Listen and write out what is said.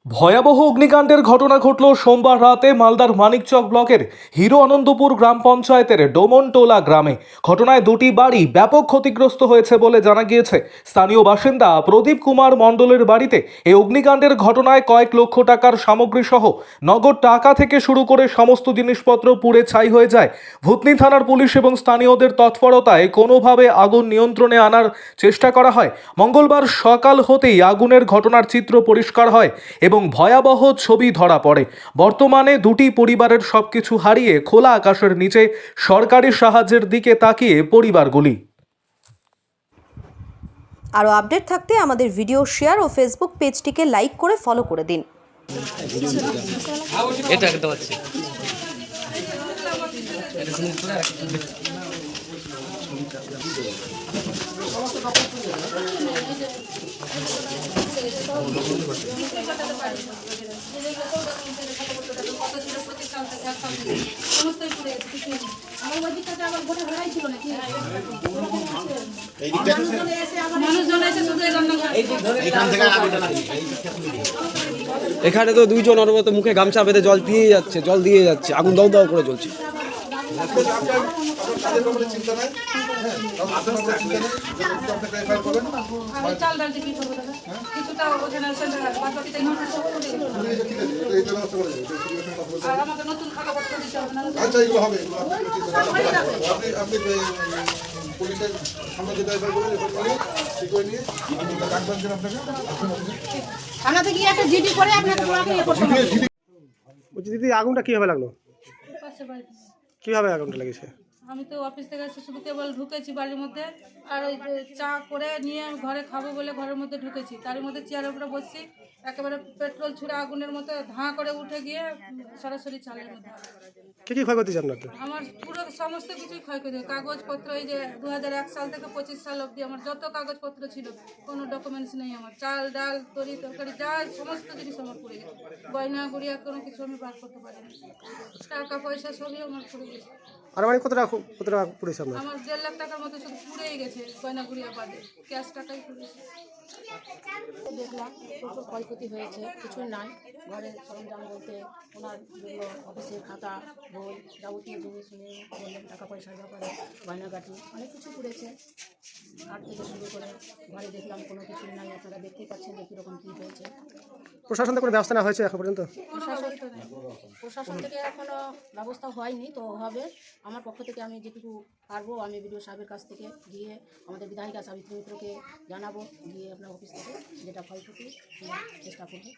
ভয়াবহ অগ্নিকাণ্ডের ঘটনা ঘটল সোমবার রাতে মালদার মানিকচক ব্লকের হিরো আনন্দপুর গ্রাম পঞ্চায়েতের ডোমনটোলা গ্রামে। ঘটনায় দুটি বাড়ি ব্যাপক ক্ষতিগ্রস্ত হয়েছে বলে জানা গিয়েছে। স্থানীয় বাসিন্দা প্রদীপ কুমার মণ্ডলের বাড়িতে এই অগ্নিকাণ্ডের ঘটনায় কয়েক লক্ষ টাকার সামগ্রী সহ নগদ টাকা থেকে শুরু করে সমস্ত জিনিসপত্র পুড়ে ছাই হয়ে যায়। ভূতনি থানার পুলিশ এবং স্থানীয়দের তৎপরতায় কোনোভাবে আগুন নিয়ন্ত্রণে আনার চেষ্টা করা হয়। মঙ্গলবার সকাল হতেই আগুনের ঘটনার চিত্র পরিষ্কার হয় এবং ভয়াবহ ছবি ধরা পড়ে। বর্তমানে দুটি পরিবারের সবকিছু হারিয়ে খোলা আকাশের নিচে সরকারি সাহায্যের দিকে তাকিয়ে পরিবারগুলি। আরও আপডেট থাকতে আমাদের ভিডিও শেয়ার ও ফেসবুক পেজটিকে লাইক করে ফলো করে দিন। এটা একদম আছে এখানে তো দুইজন ওর মতো মুখে গামছা বেঁধে জল দিয়ে যাচ্ছে, আগুন দাউ দাউ করে জ্বলছে। দিদি, আগুনটা কিভাবে লাগলো? কিভাবে আগুনটা লেগেছে? আমি তো অফিস থেকে এসে শুধু কেবল ঢুকেছি বাড়ির মধ্যে, আর ওই যে চা করে নিয়ে ঘরে খাবো বলে ঘরের মধ্যে ঢুকেছি, তার মধ্যে চেয়ারের উপরে বসছি, একেবারে পেট্রোল ছুড়ে আগুনের মতো ধাঁ করে উঠে গিয়ে সরাসরি চালের মধ্যে। কি কি ক্ষয়ক্ষতি আপনার? আমার পুরো সমস্ত কিছুই ক্ষয়ক্ষতি, কাগজপত্র, এই যে 2001 সাল থেকে 25 সাল অবধি আমার যত কাগজপত্র ছিল কোনো ডকুমেন্টস নেই আমার। চাল ডাল তরি তরকারি যা সমস্ত জিনিস আমার পড়ে গেছে, গয়না গুড়িয়া কোনো কিছু আমি বার করতে পারিনি, টাকা পয়সা সবই আমার পড়ে গেছে। আর মানে কত টাকা পড়েছে আপনার? আমার 1.5 লাখ টাকার মতো শুধু পুড়েই গেছে, গয়না গুড়িয়া বাদে ক্যাশ টাকাই পুড়েছে। দেখলাম প্রচুর ক্ষয়ক্ষতি হয়েছে, কিছুই নাই ঘরের সরঞ্জাম বলতে ওনার যেগুলো অফিসের খাতা বই যাবতীয় জিনিস নিয়ে বললেন, টাকা পয়সার ব্যাপারে গয়নাগাটি অনেক কিছু পুড়েছে। হাট থেকে শুরু করে ঘরে দেখলাম কোনো কিছুই নাই, আপনারা দেখতেই পাচ্ছেন যে কীরকম কী হয়েছে। প্রশাসন থেকে কোনো ব্যবস্থা নেওয়া হয়েছে এখন পর্যন্ত? প্রশাসন থেকে এখনও ব্যবস্থা হয়নি, তো হবে। আমার পক্ষ থেকে আমি যেটুকু পারবো আমি বিডিও সাহেবের কাছ থেকে গিয়ে আমাদের বিধায়িকা সাবিত্রী মিত্রকে জানাবো, গিয়ে আপনার অফিস থেকে যেটা ক্ষয়ক্ষতি চেষ্টা করবো।